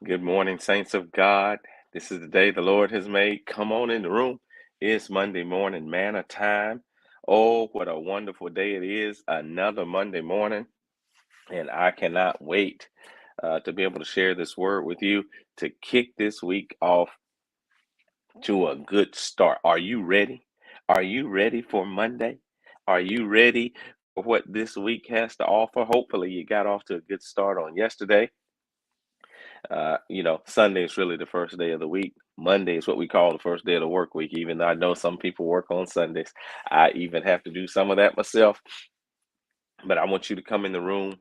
Good morning, saints of God. This is the day the Lord has made. Come on in the room. It's Monday morning manna time. Oh, what a wonderful day it is. Another Monday morning, and I cannot wait to be able to share this word with you to kick this week off to a good start. Are you ready? Are you ready for Monday? Are you ready for what this week has to offer? Hopefully, you got off to a good start on yesterday. Sunday is really the first day of the week. Monday is what we call the first day of the work week, even though I know some people work on Sundays. I even have to do some of that myself. But I want you to come in the room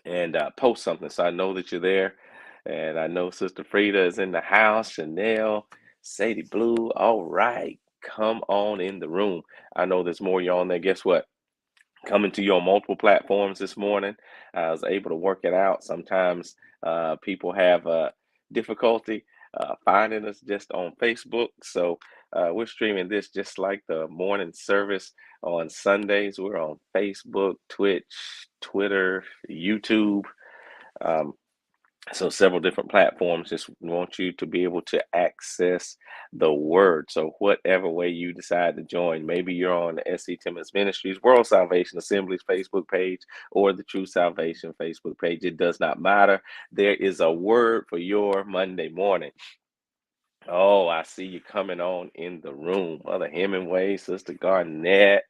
and post something so I know that you're there. And I know Sister Frida is in the house, Chanel, Sadie Blue. All right, come on in the room. I know there's more of you on there. Guess what? Coming to you on multiple platforms this morning. I was able to work it out. Sometimes people have difficulty finding us just on Facebook. So we're streaming this just like the morning service on Sundays. We're on Facebook, Twitch, Twitter, YouTube. Um, so several different platforms just want you to be able to access the word. So whatever way you decide to join, maybe you're on the SC Timmons Ministries, World Salvation Assembly's Facebook page, or the True Salvation Facebook page. It does not matter. There is a word for your Monday morning. Oh, I see you coming on in the room. Brother Hemingway, Sister Garnett,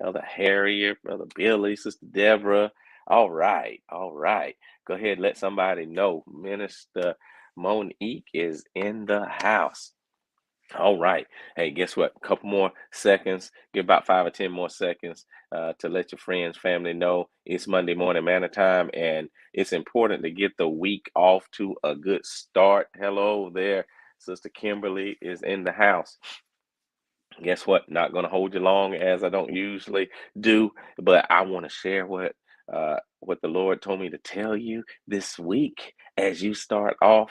Elder Harriet, Brother Billy, Sister Deborah. All right, all right. Go ahead, let somebody know. Minister Monique is in the house. All right. Hey, guess what? A couple more seconds. Give about 5 or 10 more seconds to let your friends, family know it's Monday morning manna time, and it's important to get the week off to a good start. Hello there. Sister Kimberly is in the house. Guess what? Not going to hold you long as I don't usually do, but I want to share what the Lord told me to tell you this week as you start off.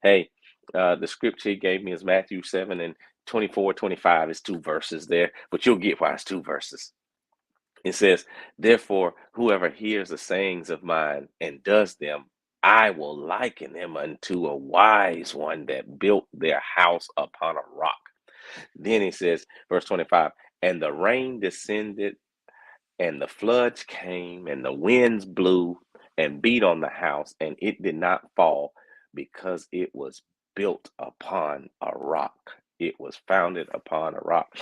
Hey, the scripture he gave me is Matthew 7 and 24, 25. It's two verses there, but you'll get why it's two verses. It says, therefore, whoever hears the sayings of mine and does them, I will liken him unto a wise one that built their house upon a rock. Then he says, verse 25, and the rain descended, and the floods came, and the winds blew and beat on the house, and it did not fall because it was built upon a rock. It was founded upon a rock.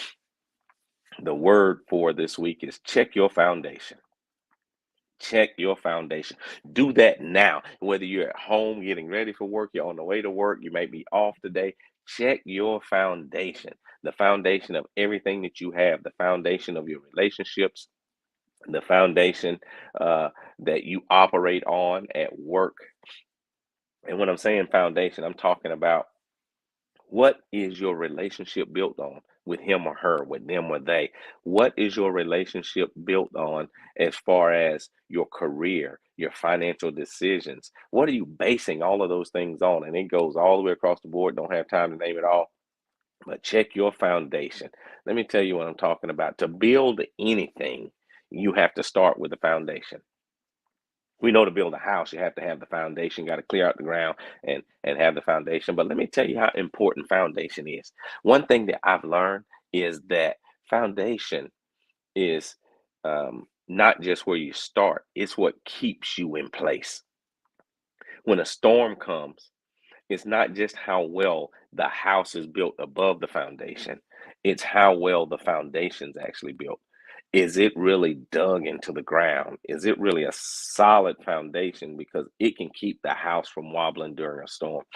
The word for this week is check your foundation. Check your foundation. Do that now. Whether you're at home getting ready for work, you're on the way to work, you may be off today. Check your foundation. The foundation of everything that you have, the foundation of your relationships, the foundation that you operate on at work. And when I'm saying foundation, I'm talking about what is your relationship built on with him or her, with them or they? What is your relationship built on as far as your career, your financial decisions? What are you basing all of those things on? And it goes all the way across the board. Don't have time to name it all, but check your foundation. Let me tell you what I'm talking about. To build anything, you have to start with the foundation. We know to build a house, you have to have the foundation, got to clear out the ground and have the foundation. But let me tell you how important foundation is. One thing that I've learned is that foundation is not just where you start, it's what keeps you in place. When a storm comes, it's not just how well the house is built above the foundation, it's how well the foundation's actually built. Is it really dug into the ground? Is it really a solid foundation? Because it can keep the house from wobbling during a storm.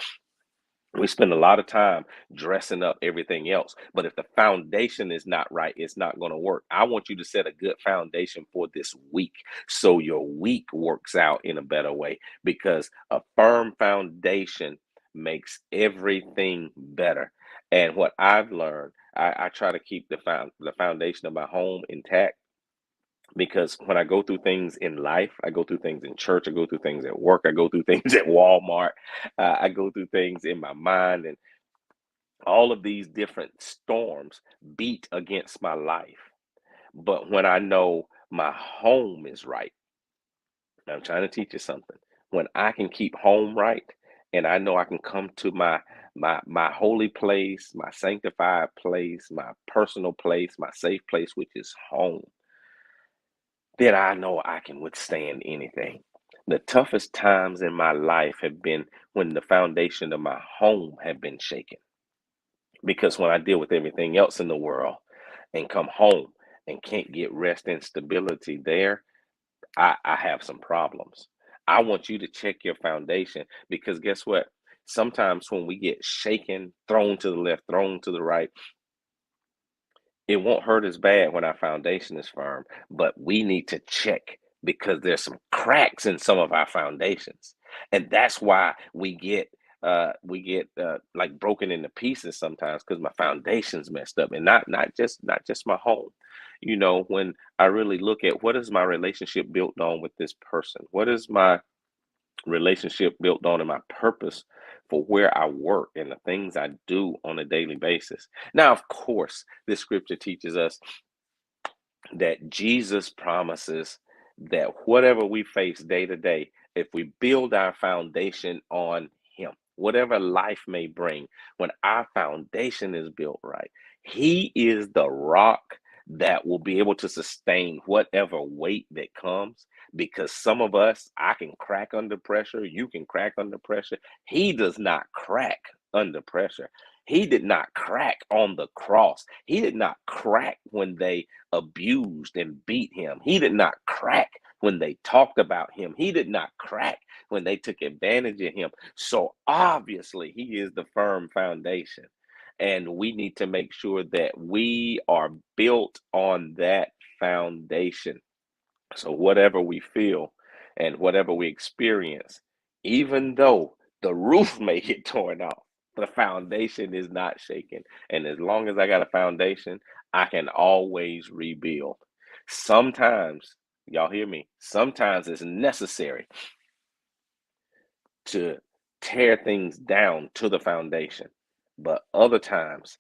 We spend a lot of time dressing up everything else, but if the foundation is not right, it's not going to work. I want you to set a good foundation for this week so your week works out in a better way, because a firm foundation makes everything better. And what I've learned, I try to keep the foundation of my home intact, because when I go through things in life, I go through things in church, I go through things at work, I go through things at Walmart, I go through things in my mind, and all of these different storms beat against my life. But when I know my home is right, I'm trying to teach you something. When I can keep home right, And I know I can come to my holy place, my sanctified place, my personal place, my safe place, which is home. Then I know I can withstand anything. The toughest times in my life have been when the foundation of my home have been shaken. Because when I deal with everything else in the world and come home and can't get rest and stability there, I have some problems. I want you to check your foundation because guess what? Sometimes when we get shaken, thrown to the left, thrown to the right, it won't hurt as bad when our foundation is firm, but we need to check because there's some cracks in some of our foundations. And that's why we get like broken into pieces sometimes because my foundation's messed up and not just my home. When I really look at what is my relationship built on with this person? What is my relationship built on and my purpose for where I work and the things I do on a daily basis. Now, of course, this scripture teaches us that Jesus promises that whatever we face day to day, if we build our foundation on Him, whatever life may bring, when our foundation is built right, He is the rock that will be able to sustain whatever weight that comes. Because some of us, I can crack under pressure, you can crack under pressure. He does not crack under pressure. He did not crack on the cross. He did not crack when they abused and beat him. He did not crack when they talked about him. He did not crack when they took advantage of him. So obviously, he is the firm foundation. And we need to make sure that we are built on that foundation. So whatever we feel and whatever we experience, even though the roof may get torn off, the foundation is not shaken. And as long as I got a foundation, I can always rebuild. Sometimes, y'all hear me? Sometimes it's necessary to tear things down to the foundation. But other times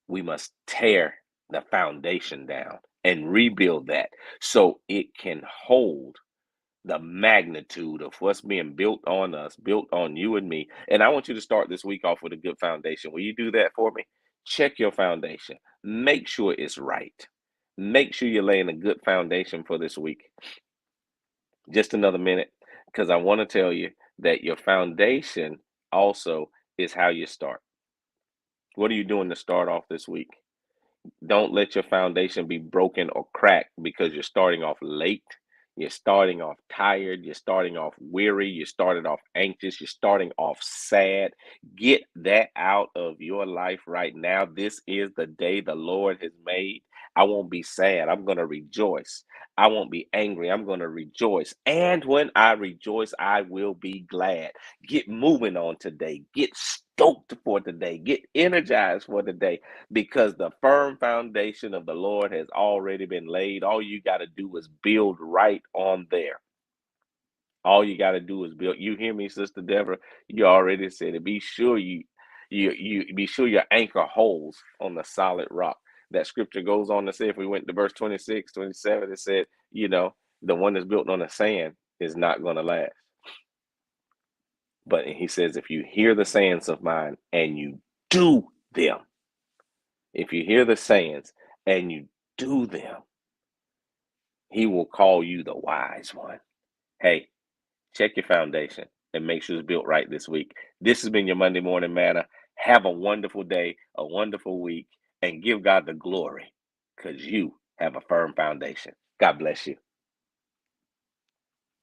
we must tear the foundation down and rebuild that so it can hold the magnitude of what's being built on us, built on you and me. And I want you to start this week off with a good foundation. Will you do that for me? Check your foundation. Make sure it's right. Make sure you're laying a good foundation for this week. Just another minute, because I want to tell you that your foundation also is how you start. What are you doing to start off this week? Don't let your foundation be broken or cracked because you're starting off late. You're starting off tired. You're starting off weary. You're starting off anxious. You're starting off sad. Get that out of your life right now. This is the day the Lord has made. I won't be sad. I'm going to rejoice. I won't be angry. I'm going to rejoice. And when I rejoice, I will be glad. Get moving on today. Get stoked for today. Get energized for today because the firm foundation of the Lord has already been laid. All you got to do is build right on there. All you got to do is build. You hear me, Sister Deborah? You already said it. Be sure you be sure your anchor holds on the solid rock. That scripture goes on to say, if we went to verse 26, 27, it said, the one that's built on the sand is not going to last. But he says, if you hear the sayings of mine and you do them, if you hear the sayings and you do them, he will call you the wise one. Hey, check your foundation and make sure it's built right this week. This has been your Monday Morning Manna. Have a wonderful day, a wonderful week, and give God the glory because you have a firm foundation. God bless you.